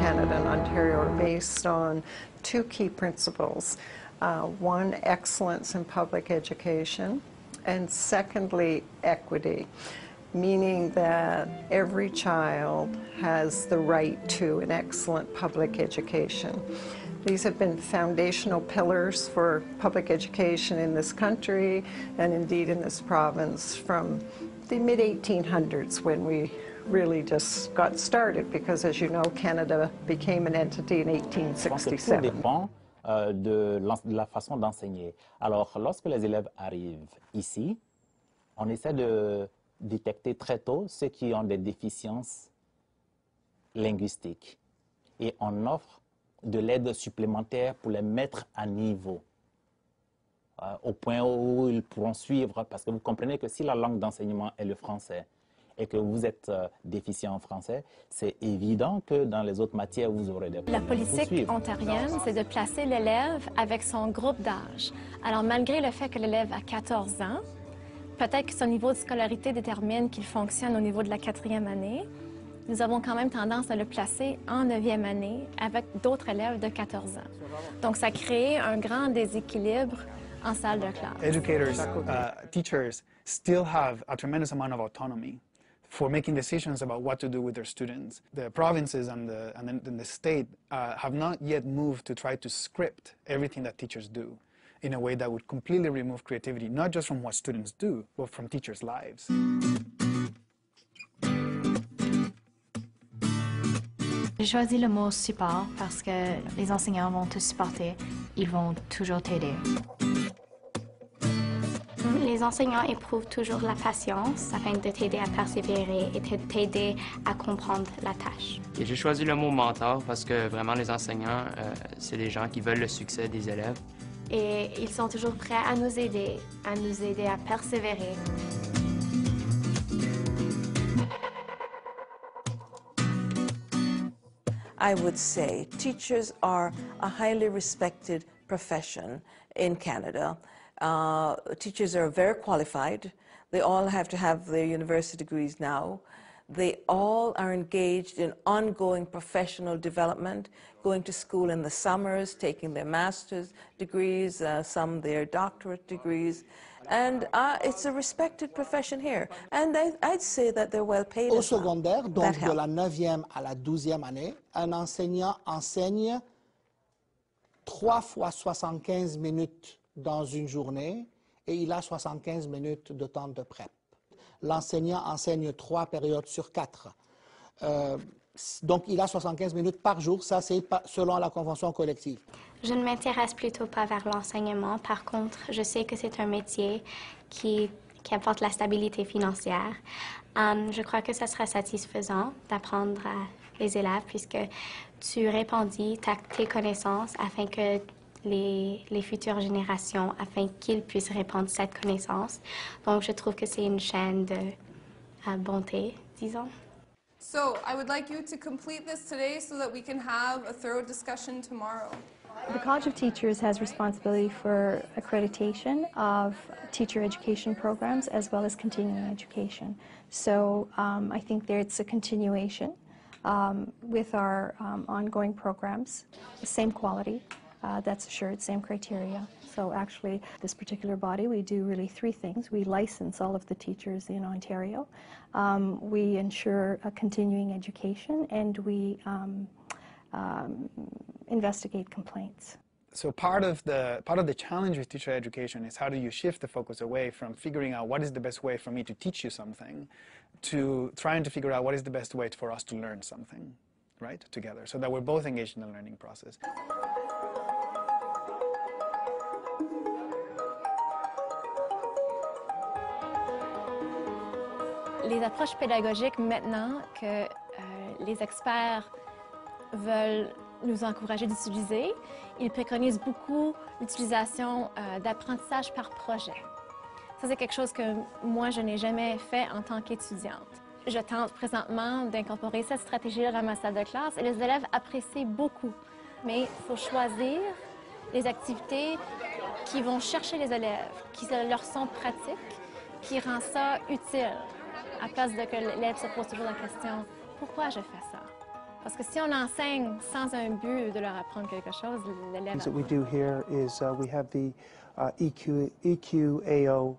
Canada and Ontario are based on two key principles. One, excellence in public education, and secondly, equity, meaning that every child has the right to an excellent public education. These have been foundational pillars for public education in this country and indeed in this province from the mid-1800s when we really just got started because, as you know, Canada became an entity in 1867. Tout dépend de la façon d'enseigner. Alors, lorsque les élèves arrivent ici, on essaie de détecter très tôt ceux qui ont des déficiences linguistiques et on offre de l'aide supplémentaire pour les mettre à niveau, au point où ils pourront suivre, parce que vous comprenez que si la langue d'enseignement est le français et que vous êtes déficient en français, c'est évident que dans les autres matières, vous aurez des problèmes. La politique ontarienne, c'est de placer l'élève avec son groupe d'âge. Alors, malgré le fait que l'élève a 14 ans, peut-être que son niveau de scolarité détermine qu'il fonctionne au niveau de la 4e année, nous avons quand même tendance à le placer en 9e année avec d'autres élèves de 14 ans. Donc, ça crée un grand déséquilibre en salle de classe. Educators, teachers still have a tremendous amount of autonomy for making decisions about what to do with their students. The provinces and the state have not yet moved to try to script everything that teachers do in a way that would completely remove creativity, not just from what students do, but from teachers' lives. J'ai choisi le mot support parce que les enseignants vont te supporter, ils vont toujours t'aider. Les enseignants éprouvent toujours la patience afin de t'aider à persévérer et de t'aider à comprendre la tâche. Et j'ai choisi le mot mentor parce que vraiment les enseignants, c'est des gens qui veulent le succès des élèves. Et ils sont toujours prêts à nous aider à persévérer. I would say teachers are a highly respected profession in Canada. Teachers are very qualified. They all have to have their university degrees now. They all are engaged in ongoing professional development, going to school in the summers, taking their master's degrees, some their doctorate degrees. And it's a respected profession here. And I'd say that they're well paid. Au secondaire, donc de la 9e à la 12e année, un enseignant enseigne 3 fois 75 minutes dans une journée et il a 75 minutes de temps de prep. L'enseignant enseigne 3 périodes sur 4. Donc, il a 75 minutes par jour. Ça, c'est selon la convention collective. Je ne m'intéresse plutôt pas vers l'enseignement. Par contre, je sais que c'est un métier qui apporte la stabilité financière. Je crois que ça sera satisfaisant d'apprendre à les élèves puisque tu répandis tes connaissances afin que les futures générations, afin qu'ils puissent répandre cette connaissance. Donc, je trouve que c'est une chaîne de bonté, disons. So, I would like you to complete this today so that we can have a thorough discussion tomorrow. The College of Teachers has responsibility for accreditation of teacher education programs as well as continuing education. So I think it's a continuation with our ongoing programs, same quality, that's assured, same criteria. So actually, this particular body, we do really 3 things. We license all of the teachers in Ontario. We ensure a continuing education, and we investigate complaints. So part of the challenge with teacher education is how do you shift the focus away from figuring out what is the best way for me to teach you something to trying to figure out what is the best way for us to learn something, right, together, so that we're both engaged in the learning process. Les approches pédagogiques, maintenant que les experts veulent nous encourager d'utiliser, ils préconisent beaucoup l'utilisation d'apprentissage par projet. Ça, c'est quelque chose que moi, je n'ai jamais fait en tant qu'étudiante. Je tente présentement d'incorporer cette stratégie-là dans ma salle de classe et les élèves apprécient beaucoup. Mais il faut choisir les activités qui vont chercher les élèves, qui leur sont pratiques, qui rend ça utile, à place de que l'élève se pose toujours la question « Pourquoi je fais ça? Parce que si on enseigne sans un but de leur apprendre quelque chose, l'élève... What we do here is we have the EQAO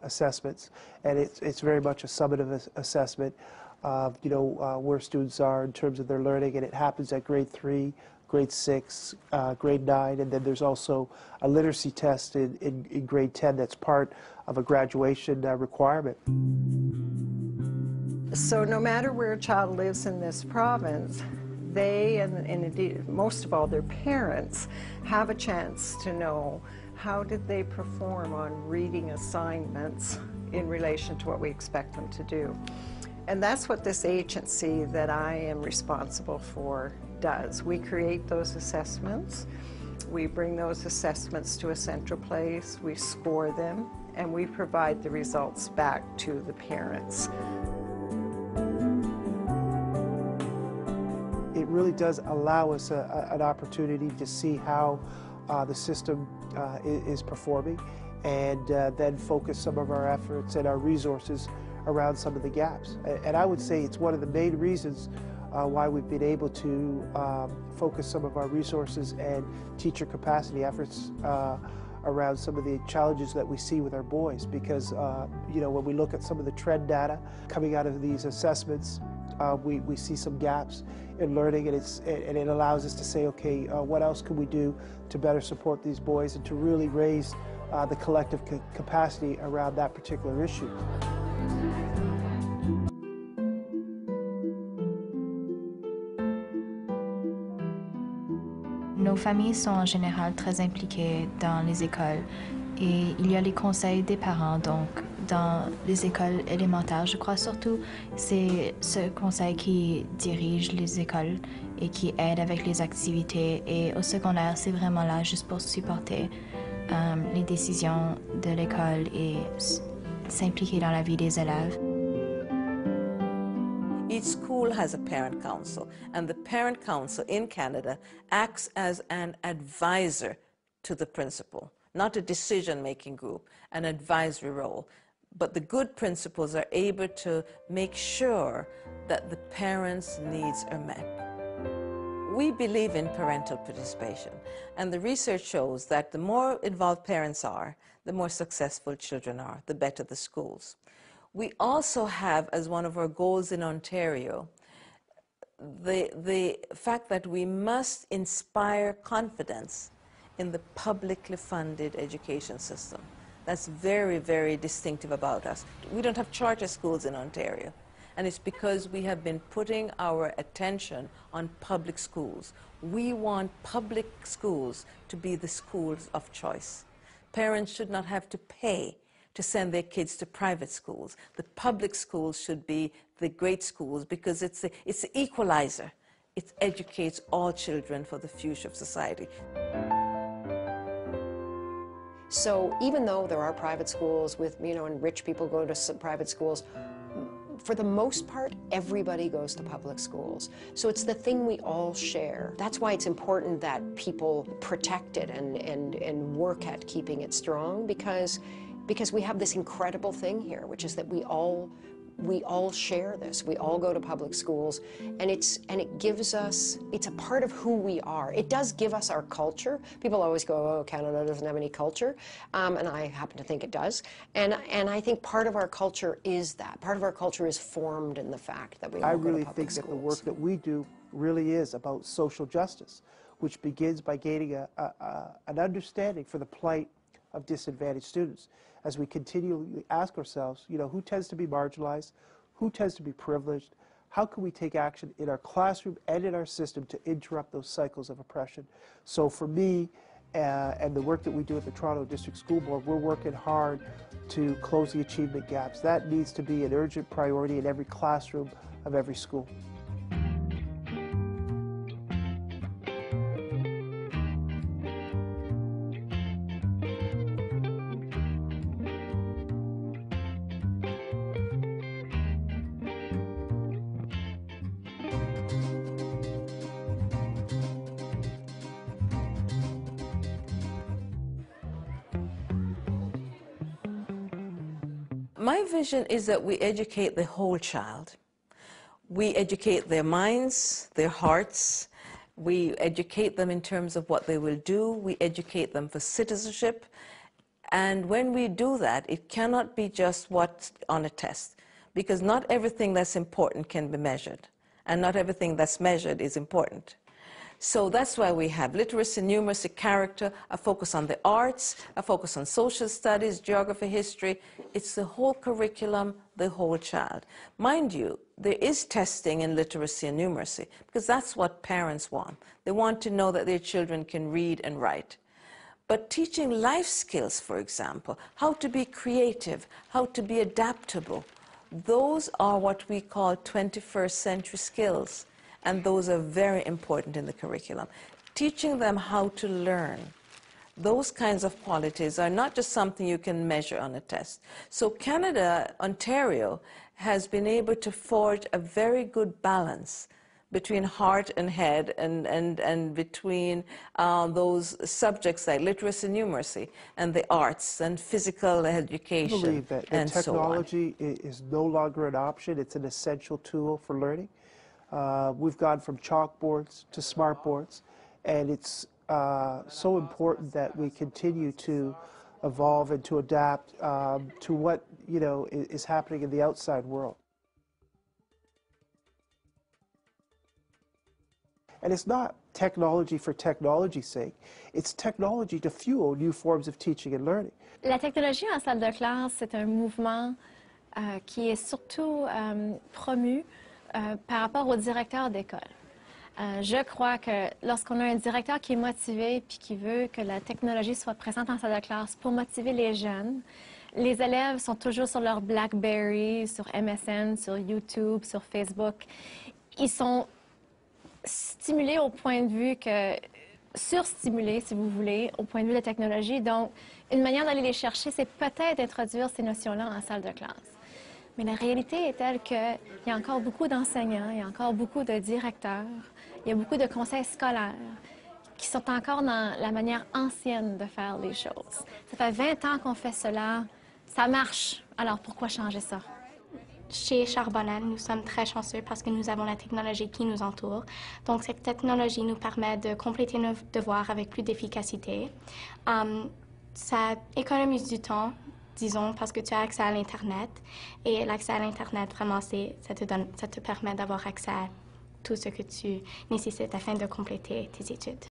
assessments, and it's very much a summative assessment of where students are in terms of their learning, and it happens at grade 3, grade 6, grade 9, and then there's also a literacy test in grade 10 that's part of a graduation requirement. So no matter where a child lives in this province, they, and indeed most of all their parents, have a chance to know how did they perform on reading assignments in relation to what we expect them to do. And that's what this agency that I am responsible for does. We create those assessments, we bring those assessments to a central place, we score them, and we provide the results back to the parents. It really does allow us an opportunity to see how the system is performing, and then focus some of our efforts and our resources around some of the gaps. And I would say it's one of the main reasons why we've been able to focus some of our resources and teacher capacity efforts around some of the challenges that we see with our boys, because when we look at some of the trend data coming out of these assessments, we see some gaps in learning, and it allows us to say, okay, what else can we do to better support these boys and to really raise the collective capacity around that particular issue. Nos familles sont en général très impliquées dans les écoles et il y a les conseils des parents. Donc, dans les écoles élémentaires, je crois surtout c'est ce conseil qui dirige les écoles et qui aide avec les activités. Et au secondaire, c'est vraiment là juste pour supporter les décisions de l'école et s'impliquer dans la vie des élèves. Each school has a parent council, and the parent council in Canada acts as an advisor to the principal, not a decision-making group, an advisory role. But the good principals are able to make sure that the parents' needs are met. We believe in parental participation, and the research shows that the more involved parents are, the more successful children are, the better the schools. We also have, as one of our goals in Ontario, the fact that we must inspire confidence in the publicly funded education system. That's very, very distinctive about us. We don't have charter schools in Ontario, and it's because we have been putting our attention on public schools. We want public schools to be the schools of choice. Parents should not have to pay to send their kids to private schools. The public schools should be the great schools because it's the equalizer. It educates all children for the future of society. So even though there are private schools with, and rich people go to private schools, for the most part, everybody goes to public schools. So it's the thing we all share. That's why it's important that people protect it and work at keeping it strong, because we have this incredible thing here, which is that we all share this. We all go to public schools, and it gives us, it's a part of who we are. It does give us our culture. People always go, oh, Canada doesn't have any culture, and I happen to think it does. And I think part of our culture is that. Part of our culture is formed in the fact that we all go to public schools. I really think that the work that we do really is about social justice, which begins by gaining an understanding for the plight of disadvantaged students. As we continually ask ourselves, who tends to be marginalized, who tends to be privileged, how can we take action in our classroom and in our system to interrupt those cycles of oppression? So for me, and the work that we do at the Toronto District School Board, we're working hard to close the achievement gaps. That needs to be an urgent priority in every classroom of every school. My vision is that we educate the whole child. We educate their minds, their hearts. We educate them in terms of what they will do. We educate them for citizenship. And when we do that, it cannot be just what's on a test, because not everything that's important can be measured, and not everything that's measured is important. So that's why we have literacy, numeracy, character, a focus on the arts, a focus on social studies, geography, history. It's the whole curriculum, the whole child. Mind you, there is testing in literacy and numeracy, because that's what parents want. They want to know that their children can read and write. But teaching life skills, for example, how to be creative, how to be adaptable, those are what we call 21st century skills. And those are very important in the curriculum. Teaching them how to learn. Those kinds of qualities are not just something you can measure on a test. So Canada, Ontario, has been able to forge a very good balance between heart and head and between those subjects like literacy and numeracy and the arts and physical education. I believe that technology is no longer an option. It's an essential tool for learning. We've gone from chalkboards to smartboards, and it's so important that we continue to evolve and to adapt to what is happening in the outside world. And it's not technology for technology's sake. It's technology to fuel new forms of teaching and learning. La technologie en salle de classe, c'est un mouvement qui est surtout promu par rapport au directeur d'école. Je crois que lorsqu'on a un directeur qui est motivé puis qui veut que la technologie soit présente en salle de classe pour motiver les jeunes, les élèves sont toujours sur leur BlackBerry, sur MSN, sur YouTube, sur Facebook. Ils sont stimulés au point de vue que, surstimulés si vous voulez, au point de vue de la technologie. Donc, une manière d'aller les chercher, c'est peut-être d'introduire ces notions-là en salle de classe. Mais la réalité est telle qu'il y a encore beaucoup d'enseignants, il y a encore beaucoup de directeurs, il y a beaucoup de conseils scolaires qui sont encore dans la manière ancienne de faire les choses. Ça fait 20 ans qu'on fait cela, ça marche, alors pourquoi changer ça? Chez Charbonnet, nous sommes très chanceux parce que nous avons la technologie qui nous entoure. Donc, cette technologie nous permet de compléter nos devoirs avec plus d'efficacité. Ça économise du temps, disons, parce que tu as accès à l'Internet. Et l'accès à l'Internet, vraiment, ça te permet d'avoir accès à tout ce que tu nécessites afin de compléter tes études.